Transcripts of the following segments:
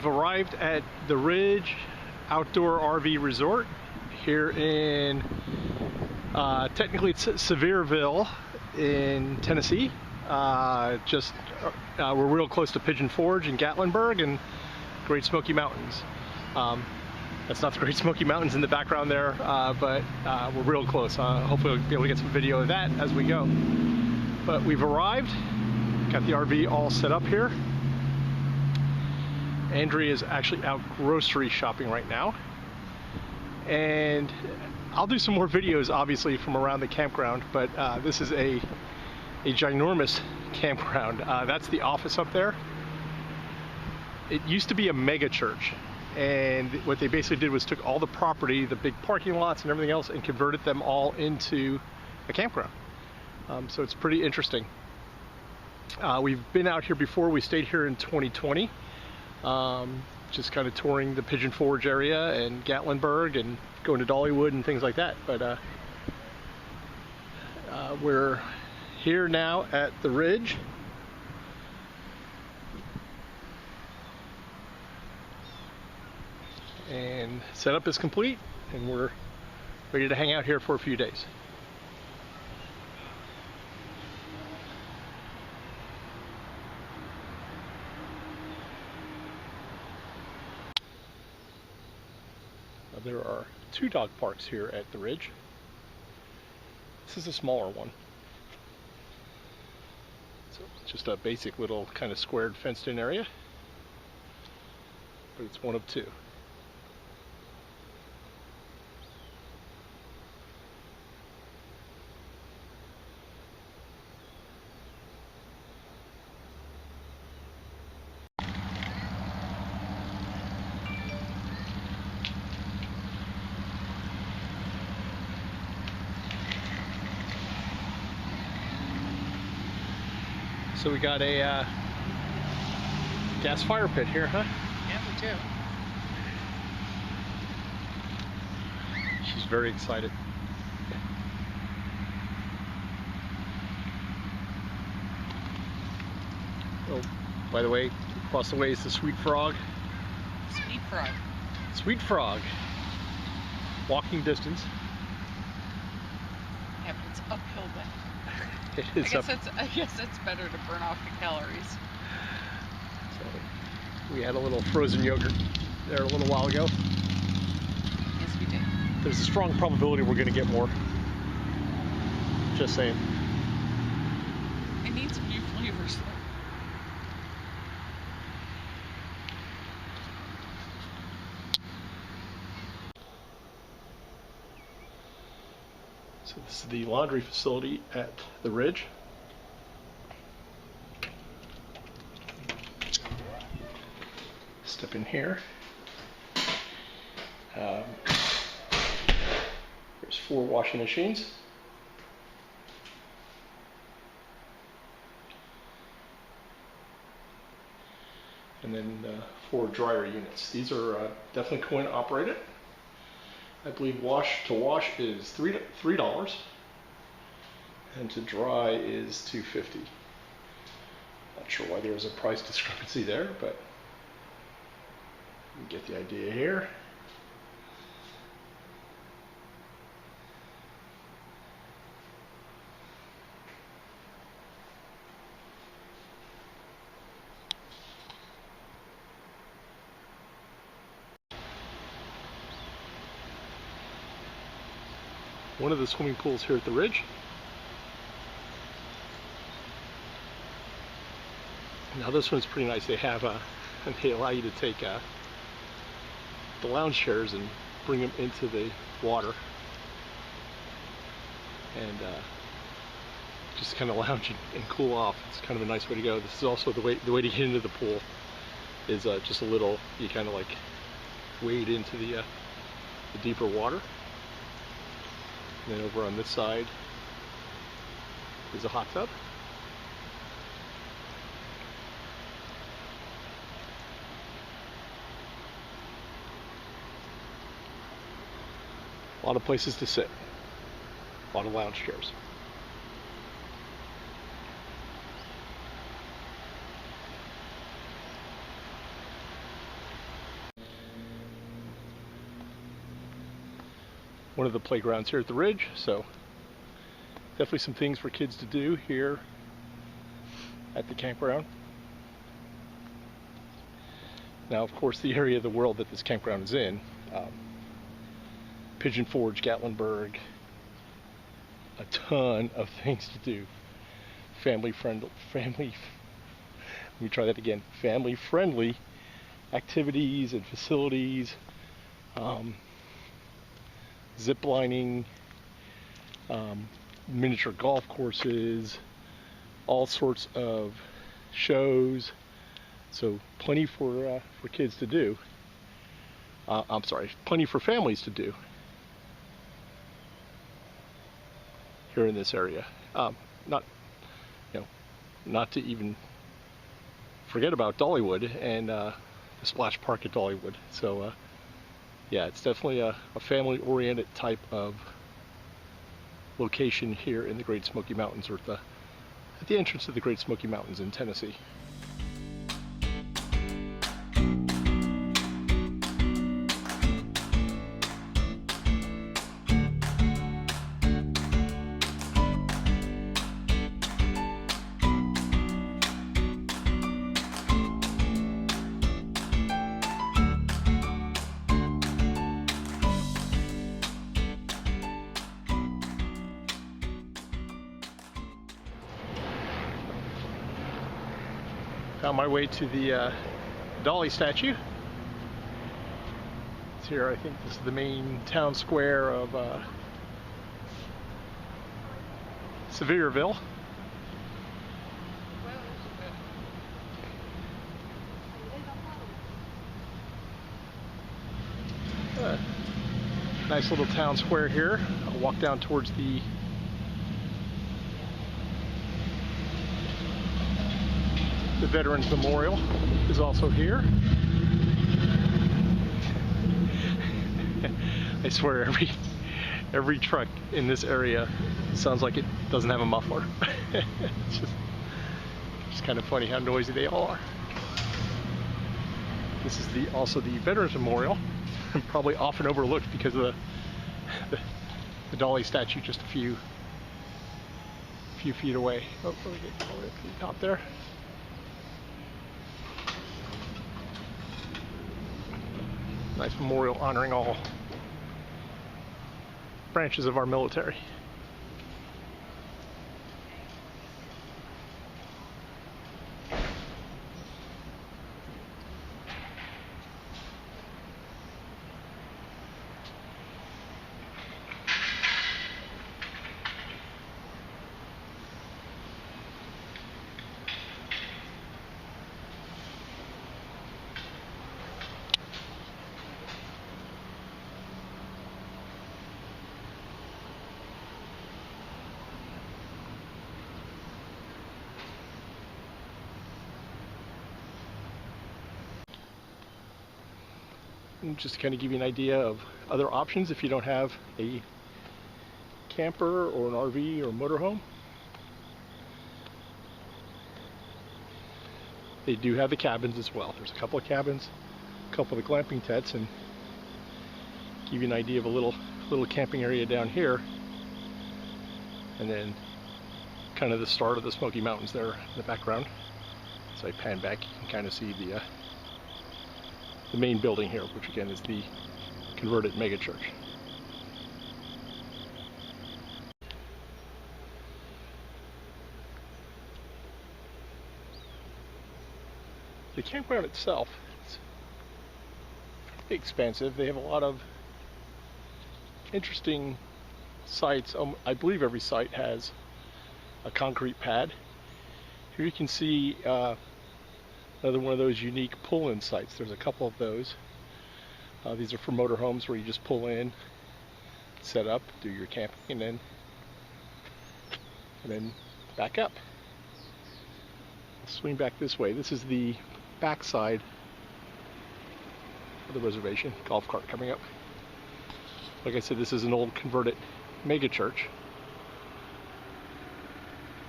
We've arrived at the Ridge Outdoor RV Resort here in, technically it's Sevierville in Tennessee. We're real close to Pigeon Forge and Gatlinburg and Great Smoky Mountains. That's not the Great Smoky Mountains in the background there, but we're real close. Hopefully we'll be able to get some video of that as we go. But we've arrived, got the RV all set up here. Andrea is actually out grocery shopping right now. And I'll do some more videos obviously from around the campground, but this is a ginormous campground. That's the office up there. It used to be a mega church, and what they basically did was took all the property, the big parking lots and everything else, and converted them all into a campground. So it's pretty interesting. We've been out here before. We stayed here in 2020, just kind of touring the Pigeon Forge area and Gatlinburg and going to Dollywood and things like that. But we're here now at the Ridge. And setup is complete, and we're ready to hang out here for a few days. There are 2 dog parks here at the Ridge. This is a smaller one. So it's just a basic little kind of squared fenced in area, but it's one of 2. So we got a gas fire pit here, huh? Yeah, we do. She's very excited. Oh, by the way, across the way is the Sweet Frog. Sweet Frog. Sweet Frog. Walking distance. Yeah, but it's uphill then. It is I guess it's better to burn off the calories. So we had a little frozen yogurt there a little while ago. Yes, we did. There's a strong probability we're going to get more. Just saying. It needs new flavors though. So this is the laundry facility at the Ridge. Step in here. There's 4 washing machines. And then 4 dryer units. These are definitely coin operated. I believe wash to wash is $3, and to dry is $2.50. Not sure why there's a price discrepancy there, but you get the idea here. One of the swimming pools here at the Ridge. Now this one's pretty nice. They have they allow you to take the lounge chairs and bring them into the water and just kind of lounge and cool off. It's kind of a nice way to go. This is also the way to get into the pool is just a little. You kind of like wade into the deeper water. And then over on this side is a hot tub. A lot of places to sit. A lot of lounge chairs. one of the playgrounds here at the Ridge, so definitely some things for kids to do here at the campground. Now, of course, the area of the world that this campground is in, Pigeon Forge, Gatlinburg, a ton of things to do. Family, let me try that again. Family friendly activities and facilities, zip lining, miniature golf courses, all sorts of shows. So plenty for kids to do. I'm sorry, plenty for families to do here in this area. Not to even forget about Dollywood and the Splash Park at Dollywood. So yeah, it's definitely a family-oriented type of location here in the Great Smoky Mountains, or at the entrance to the Great Smoky Mountains in Tennessee. Found my way to the Dolly statue. It's here. I think this is the main town square of Sevierville. Nice little town square here. I'll walk down towards the Veterans Memorial is also here. I swear every truck in this area sounds like it doesn't have a muffler. It's just kind of funny how noisy they all are. This is also the Veterans Memorial, probably often overlooked because of the Dolly statue just a few feet away. Oh, let me get all the way up to the top there. Nice memorial honoring all branches of our military. And just to kind of give you an idea of other options if you don't have a camper or an RV or motorhome. They do have the cabins as well. There's a couple of cabins, a couple of the glamping tents, and give you an idea of a little camping area down here. And then kind of the start of the Smoky Mountains there in the background. So I pan back, you can kind of see the main building here, which again is the converted megachurch. The campground itself is pretty expansive. They have a lot of interesting sites. I believe every site has a concrete pad. Here you can see another one of those unique pull-in sites. There's a couple of those. These are for motorhomes where you just pull in, set up, do your camping, and then back up. Swing back this way. This is the back side of the reservation. Golf cart coming up. Like I said, this is an old converted mega church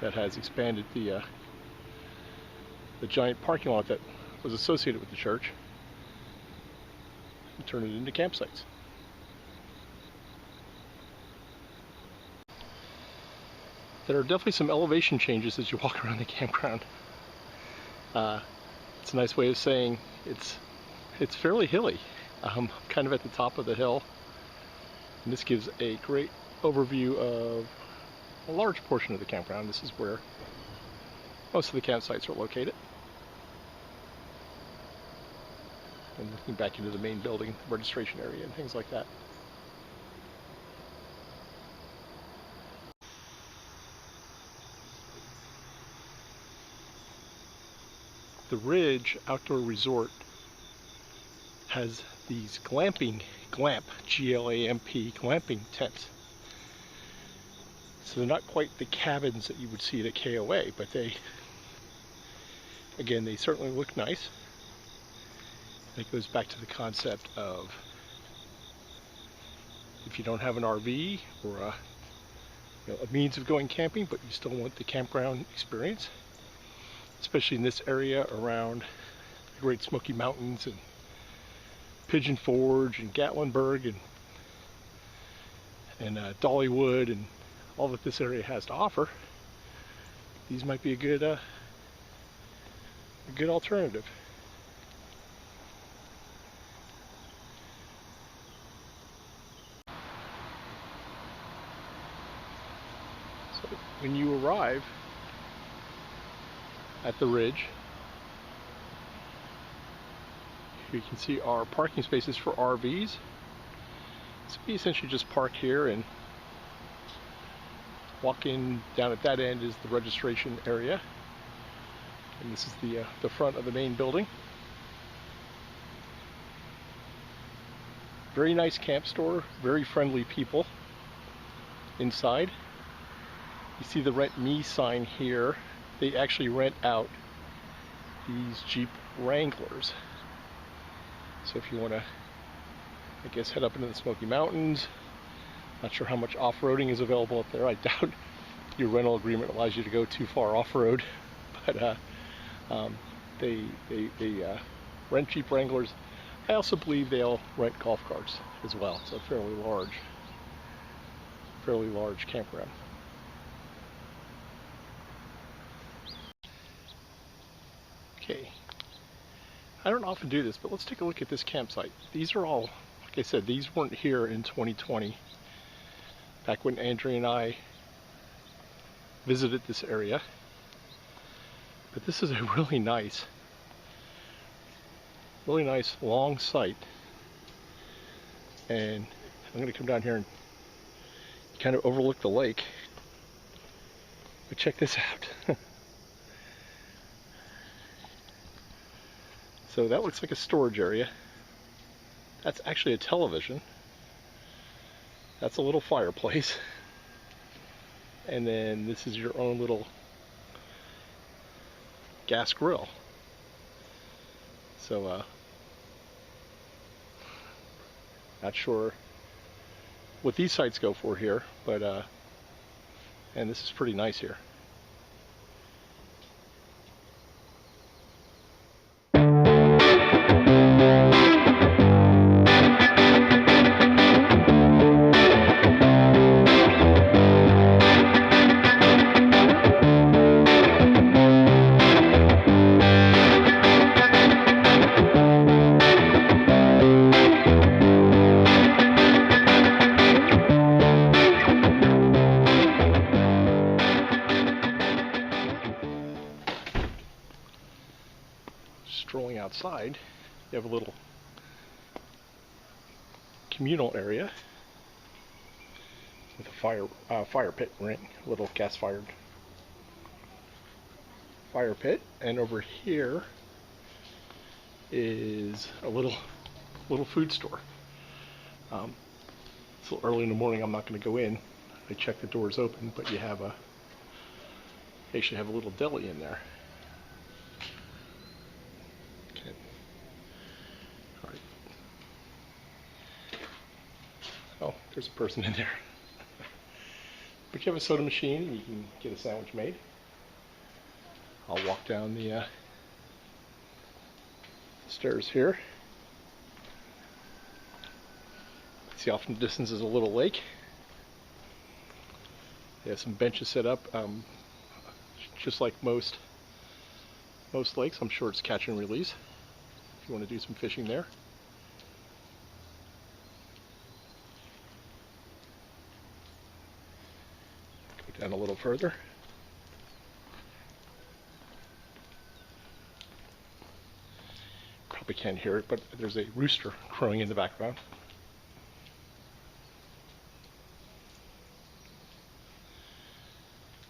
that has expanded the giant parking lot that was associated with the church and turned it into campsites. there are definitely some elevation changes as you walk around the campground. It's a nice way of saying it's fairly hilly. Kind of at the top of the hill, and this gives a great overview of a large portion of the campground. This is where most of the campsites are located. And looking back into the main building, the registration area and things like that. The Ridge Outdoor Resort has these glamping, G-L-A-M-P, glamping tents. So they're not quite the cabins that you would see at a KOA, but they certainly look nice. It goes back to the concept of if you don't have an RV or a means of going camping, but you still want the campground experience, especially in this area around the Great Smoky Mountains and Pigeon Forge and Gatlinburg and Dollywood and all that this area has to offer. These might be a good alternative. So when you arrive at the Ridge, you can see our parking spaces for RVs. So we essentially just park here and walk in. Down at that end is the registration area, and this is the front of the main building. Very nice camp store, very friendly people inside. You see the Rent Me sign here. They actually rent out these Jeep Wranglers. So if you want to, I guess, head up into the Smoky Mountains, not sure how much off-roading is available up there. I doubt your rental agreement allows you to go too far off-road, but they rent Jeep Wranglers. I also believe they'll rent golf carts as well. It's a fairly large campground. Okay, I don't often do this, but let's take a look at this campsite. These are all, like I said, these weren't here in 2020, back when Andrea and I visited this area. But this is a really nice long site. And I'm going to come down here and kind of overlook the lake. But check this out. So that looks like a storage area. That's actually a television. That's a little fireplace. And then this is your own little gas grill. So not sure what these sites go for here, but and this is pretty nice here. Strolling outside, you have a little communal area with a fire pit ring, a little gas-fired fire pit, and over here is a little food store. So early in the morning, I'm not going to go in. I check the doors open, but you actually have a little deli in there. Oh, there's a person in there. But you have a soda machine and you can get a sandwich made. I'll walk down the stairs here. See off in the distance is a little lake. They have some benches set up, just like most lakes. I'm sure it's catch and release if you want to do some fishing there. Go down a little further. Probably can't hear it, but there's a rooster crowing in the background.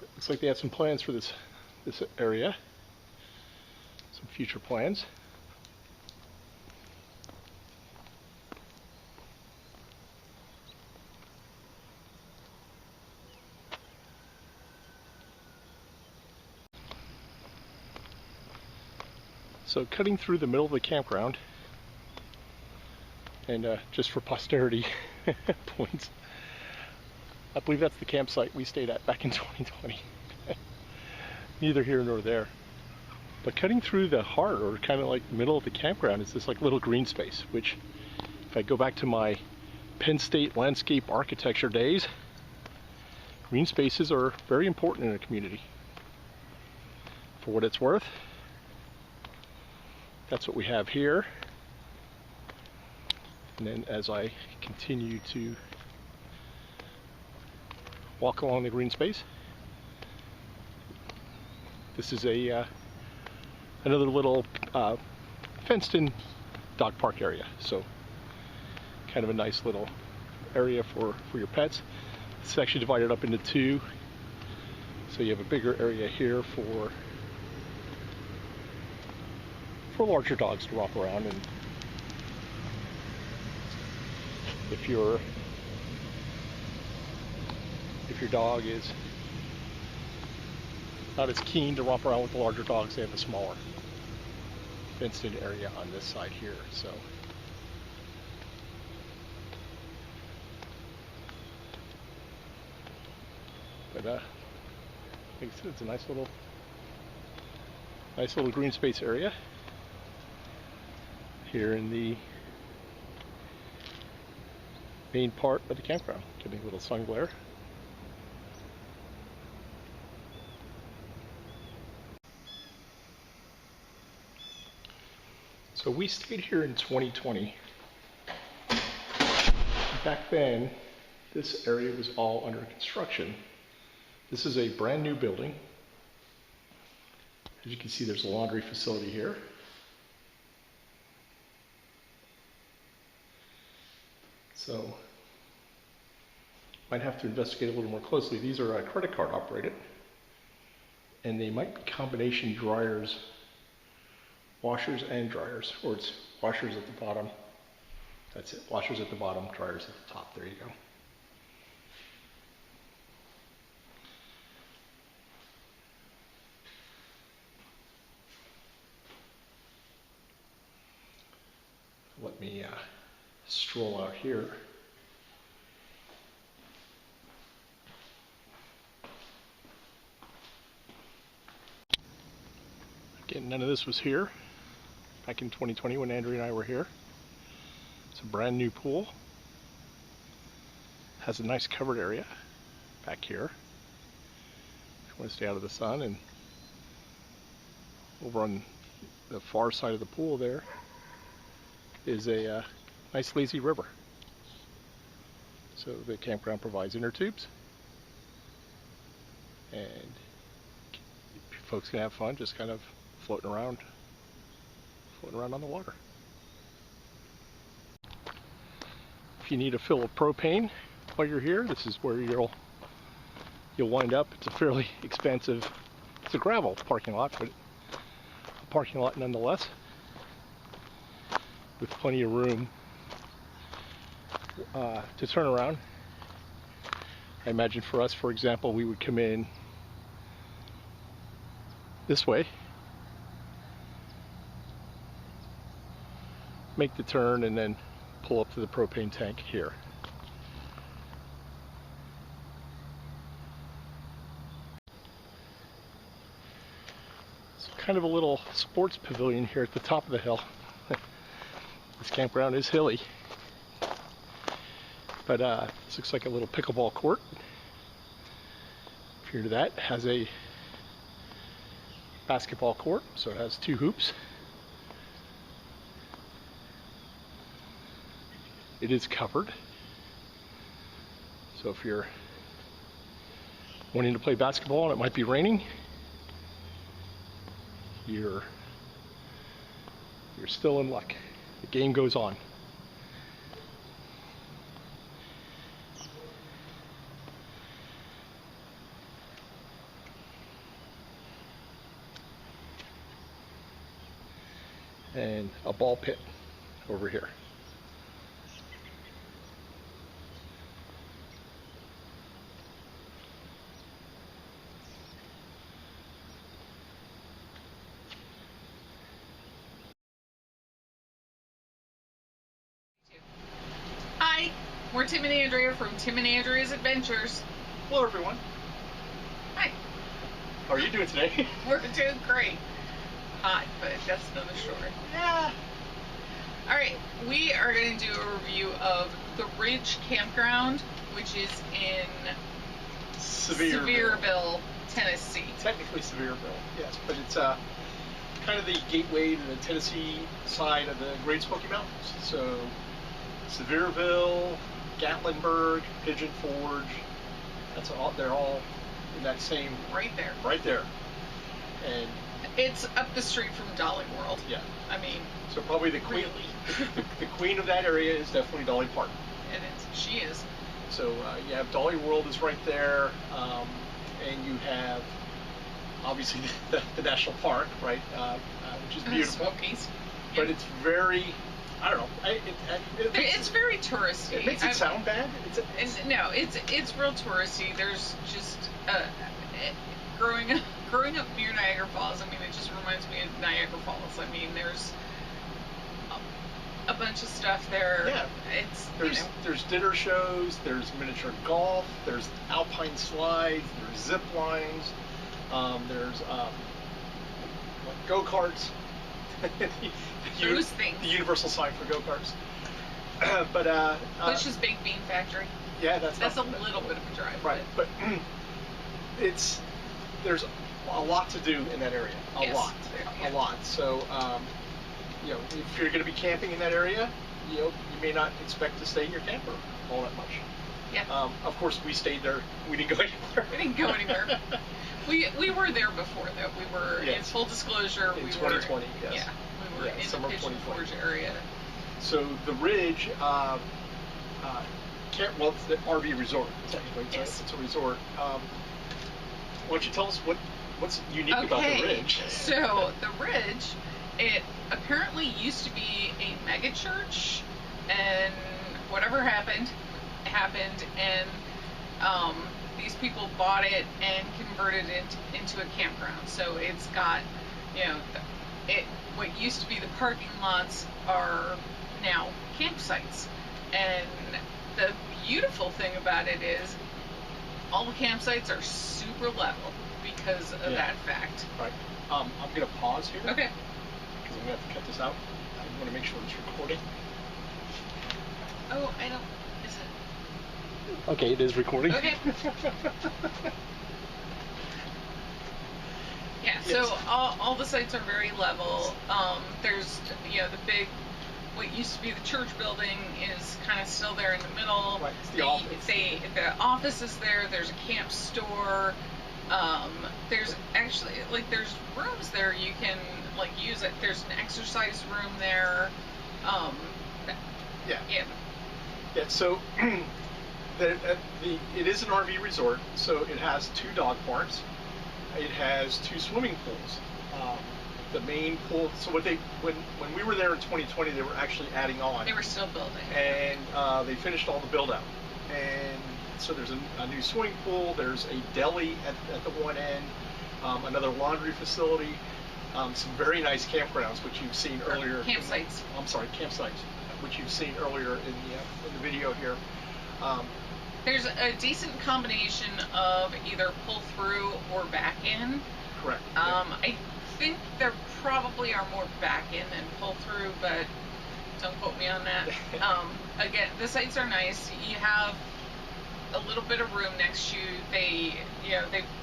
But looks like they have some plans for this area. Some future plans. So cutting through the middle of the campground, and just for posterity points, I believe that's the campsite we stayed at back in 2020. Neither here nor there. But cutting through the heart, or kind of like the middle of the campground, is this like little green space, which if I go back to my Penn State landscape architecture days, green spaces are very important in a community. For what it's worth, that's what we have here. And then as I continue to walk along the green space, this is a another little fenced-in dog park area. So kind of a nice little area for your pets. It's actually divided up into two. So you have a bigger area here for larger dogs to walk around, and if your dog is not as keen to romp around with the larger dogs, they have a smaller fenced-in area on this side here. So but like I said, it's a nice little green space area here in the main part of the campground. Getting a little sun glare. So we stayed here in 2020. Back then, this area was all under construction. This is a brand new building. As you can see, there's a laundry facility here. So, might have to investigate a little more closely. These are credit card operated, and they might be combination dryers, washers and dryers, or it's washers at the bottom. That's it, washers at the bottom, dryers at the top. There you go. Let me stroll out here. Again, none of this was here back in 2020 when Andrea and I were here. It's a brand new pool. Has a nice covered area back here if you want to stay out of the sun. And over on the far side of the pool there is a nice lazy river. So the campground provides inner tubes, and folks can have fun just kind of floating around on the water. If you need a fill of propane while you're here, this is where you'll wind up. It's a fairly expansive, it's a gravel parking lot, but a parking lot nonetheless, with plenty of room to turn around. I imagine for us, for example, we would come in this way, make the turn, and then pull up to the propane tank here. It's kind of a little sports pavilion here at the top of the hill. This campground is hilly, but this looks like a little pickleball court. Here to that has a basketball court, so it has 2 hoops. It is covered, so if you're wanting to play basketball and it might be raining, you're still in luck. The game goes on. And a ball pit over here. Hi, we're Tim and Andrea from Tim and Andrea's Adventures. Hello everyone. Hi. How are you doing today? We're doing great. Hot, but that's another story. Yeah. Alright, we are going to do a review of the Ridge Campground, which is in Sevierville, Tennessee. Technically Sevierville, yes, but it's kind of the gateway to the Tennessee side of the Great Smoky Mountains. So Sevierville, Gatlinburg, Pigeon Forge, that's all. They're all in that same Right there. right there. And It's up the street from Dolly World. yeah, I mean, so probably the queen, really. the queen of that area is definitely Dolly Park. It is. She is. So you have Dolly World is right there, and you have obviously the national park, right, which is beautiful. Smokies. But it's very, I don't know, It's very touristy. It makes it sound bad. No, it's real touristy. There's just growing up near Niagara Falls. I mean, it just reminds me of Niagara Falls. I mean, there's a bunch of stuff there. Yeah. There's dinner shows. There's miniature golf. There's alpine slides. There's zip lines. There's go-karts. Those things. The universal sign for go-karts. But Bush's Big Bean Factory. Yeah, that's a little bit of a drive. Right, but there's a lot to do in that area. A lot. So if you're going to be camping in that area, you may not expect to stay in your camper all that much. Yeah. Of course, we stayed there. We didn't go anywhere. We didn't go anywhere. We were there before, though. We were, in full disclosure, in we 2020, were, yes. we were in summer the of Pigeon 2020. Forge area. So the Ridge, it's the RV resort, technically. It's a resort. Why don't you tell us what's unique about the Ridge? So the Ridge, it apparently used to be a mega church, and whatever happened, and these people bought it and converted it into a campground. So it's got, what used to be the parking lots are now campsites. And the beautiful thing about it is all the campsites are super level because of that fact. Right. I'm going to pause here. Okay. Because I'm going to have to cut this out. I want to make sure it's recording. Oh, I don't. Is it? Okay, it is recording. Okay. Yeah, so all the sites are very level. There's, the big, what used to be the church building is kind of still there in the middle. Right, it's the office. The office is there. There's a camp store. There's actually, there's rooms there you can, use it. There's an exercise room there. Yeah, so it is an RV resort, so it has 2 dog parks. It has 2 swimming pools. The main pool, so when we were there in 2020, they were actually adding on. They were still building. And they finished all the build out. And so there's a new swimming pool, there's a deli at the one end, another laundry facility, some very nice campgrounds, which you've seen earlier. Campsites. Campsites, which you've seen earlier in the video here. There's a decent combination of either pull through or back in. Correct. I think there probably are more back in than pull through, but don't quote me on that. Again, the sites are nice. You have a little bit of room next to you. They,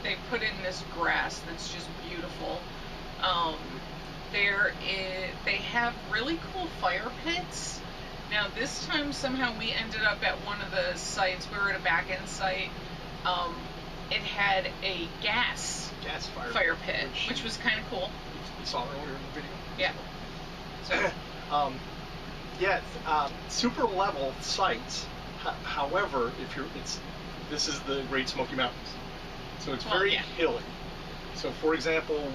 they put in this grass that's just beautiful. They have really cool fire pits. Now this time somehow we ended up at one of the sites. We were at a back-end site. It had a gas fire pit, which was kind of cool. You saw earlier in the video. Yeah. So. Super level sites. However, this is the Great Smoky Mountains, so it's very hilly. So, for example,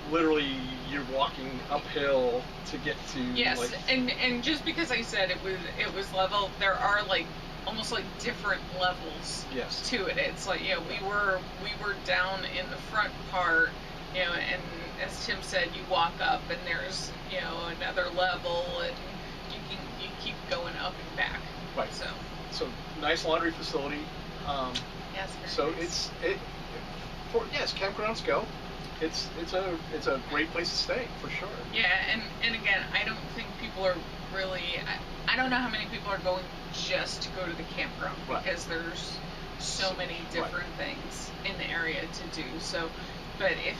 literally you're walking uphill to get to. Yes, and just because I said it was level, there are almost different levels to it. It's we were down in the front part, and as Tim said, you walk up and there's another level, and you keep going up and back. Right. So nice laundry facility. Yes. So nice. Yes, campgrounds go. It's a great place to stay for sure. Yeah, and again, I don't think people are really. I don't know how many people are going just to go to the campground, because there's so many different things in the area to do. So, but if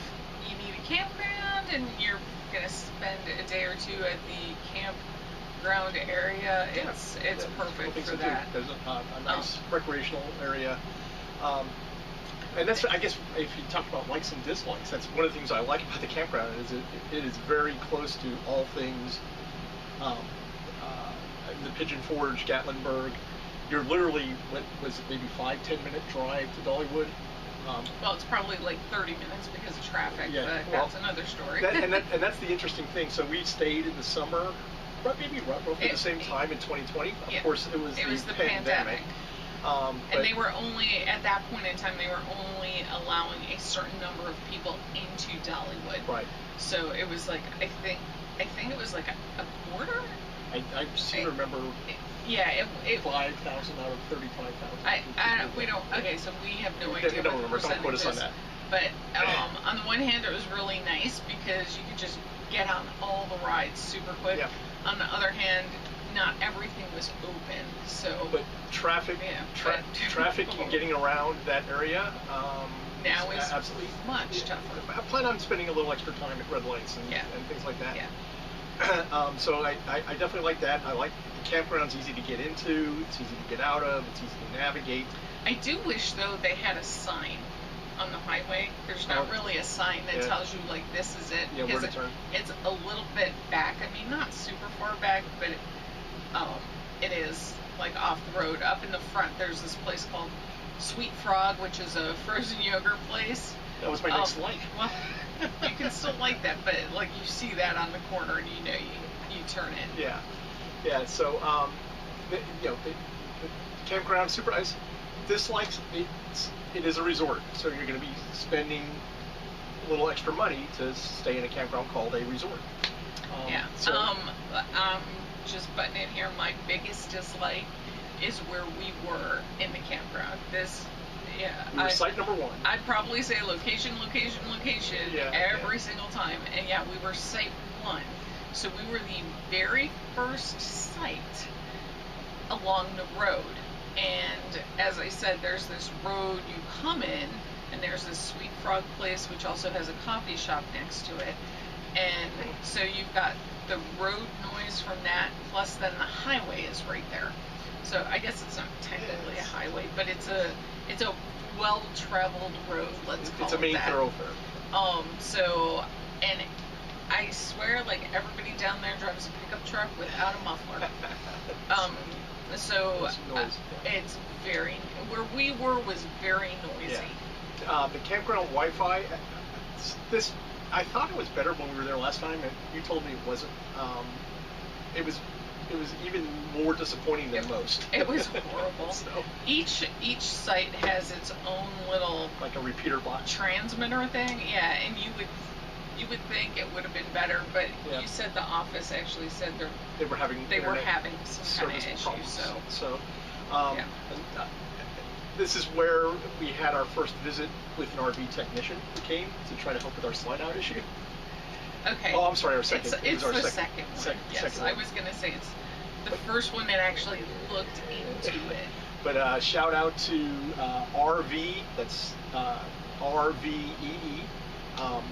you need a campground and you're gonna spend a day or two at the campground area, it's perfect for that. There's a nice recreational area. And that's, I guess, if you talk about likes and dislikes, that's one of the things I like about the campground is it is very close to all things. The Pigeon Forge, Gatlinburg, you're literally, was it maybe 5-10 minute drive to Dollywood? Well, it's probably 30 minutes because of traffic, but that's another story. And that's the interesting thing. So we stayed in the summer, maybe roughly the same time in 2020. Of course, it was the pandemic. And they were only, at that point in time, they were only allowing a certain number of people into Dollywood. Right. So it was I think it was a quarter? I seem to remember. It 5,000 out of 35,000. We don't. Okay, so we have no idea. Don't remember. Don't quote us on that. But on the one hand, it was really nice because you could just get on all the rides super quick. Yeah. On the other hand, not everything was open. So. But traffic and getting around that area. Now is absolutely much tougher. I plan on spending a little extra time at red lights and things like that. Yeah. So I definitely like that. I like the campground's easy to get into, it's easy to get out of, it's easy to navigate. I do wish though they had a sign on the highway. There's not really a sign that tells you this is it. Yeah, where to turn. It's a little bit back. I mean, not super far back, but it is off the road. Up in the front, there's this place called Sweet Frog, which is a frozen yogurt place. That was my next like. Well, you can still like that, but you see that on the corner and you turn it. Yeah. So the campground super nice. Dislikes, it is a resort, so you're going to be spending a little extra money to stay in a campground called a resort. Just butting in here. My biggest dislike is where we were in the campground. We were site number 1. I'd probably say location every single time. And we were site 1. So we were the very first site along the road. And as I said, there's this road you come in, and there's this Sweet Frog place, which also has a coffee shop next to it. And so you've got the road noise from that, plus then the highway is right there. So I guess it's not technically a highway, but it's a well-traveled road, let's call it that. It's a main thoroughfare. And I swear, everybody down there drives a pickup truck without a muffler. It's very, where we were was very noisy. Yeah. The campground Wi-Fi, I thought it was better when we were there last time, and you told me it wasn't. It was even more disappointing than most. It was horrible. Each site has its own little a repeater box transmitter thing. Yeah, and you would think it would have been better, but you said the office actually said they were having some kind of issue. This is where we had our first visit with an RV technician who came to try to help with our slide out issue. Okay. Oh, I'm sorry, our second. It's our the second one. Yes, second I one. was going to say it's the first one that actually looked into it. But shout out to RV, that's RVEE, um,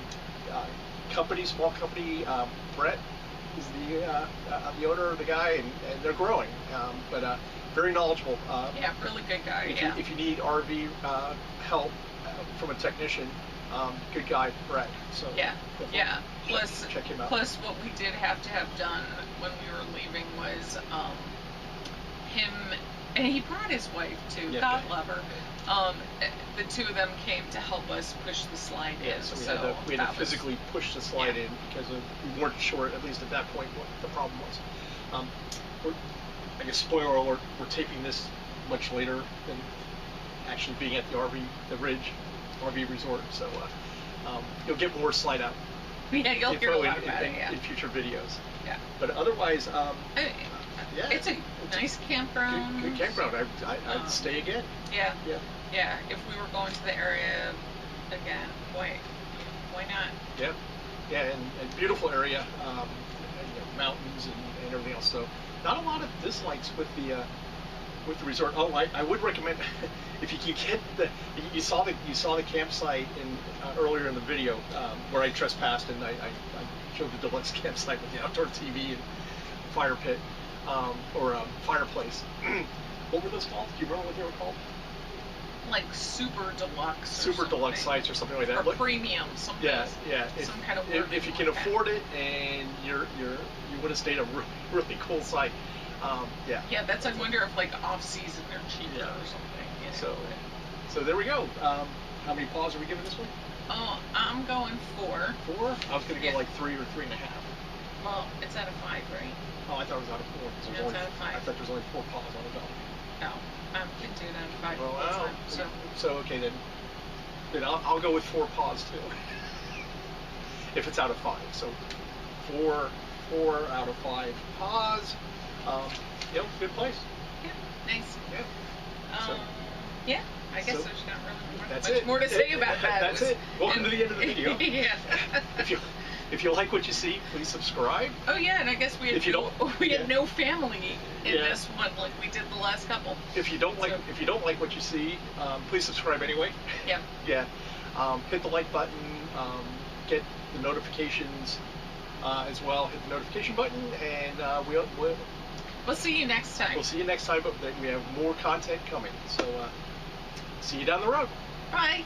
company, small company. Brett is the owner, the guy, and they're growing. But very knowledgeable. Yeah, really good guy. If you need RV help from a technician, good guy, Brett. So Yeah. Plus, check him out. Plus, what we did have to have done when we were leaving was him, and he brought his wife too. Yeah. God love her. The two of them came to help us push the slide in. Yeah, so we had to physically push the slide in because we weren't sure, at least at that point, what the problem was. I guess spoiler alert, we're taping this much later than actually being at the Ridge RV Resort, so you'll get more slide out. Yeah, you'll hear a lot about it. In future videos. Yeah. But otherwise, yeah, it's a nice campground. Good campground. I'd stay again. Yeah. Yeah. Yeah. If we were going to the area again, why not? Yeah. Yeah, and beautiful area, mountains and everything else. So not a lot of dislikes with the resort. Oh, I would recommend if you can get you saw the campsite earlier in the video where I trespassed and I showed the deluxe campsite with the outdoor TV and fire pit or fireplace. What were those called? Do you remember what they were called? Like super deluxe. Super deluxe sites or something like that. Or premium. Yeah. Some kind of if you can afford it and you would have stayed a really cool site. Yeah. Yeah, that's. I wonder if like off season they're cheaper or something. You know? So there we go. How many paws are we giving this one? Oh, I'm going 4. 4? I was gonna go like 3 or 3.5. Well, it's out of 5, right? Oh, I thought it was out of 4. It's out of 5. I thought there was only 4 paws on the dog. No, I'm gonna do it out of 5 Oh, all the wow. time. So okay then I'll go with 4 paws too. If it's out of 5, so 4 out of 5 paws. Good place. Yeah, nice. Yeah. Yeah, I guess there's not really That's much it. more to say about that. That's it. Welcome to the end of the video. Yeah. If you like what you see, please subscribe. Oh yeah, and I guess we had no family in this one like we did the last couple. If you don't like what you see, please subscribe anyway. Yeah. Yeah. Hit the like button. Get the notifications as well. Hit the notification button, and we'll see you next time. We'll see you next time. But we have more content coming. So see you down the road. Bye.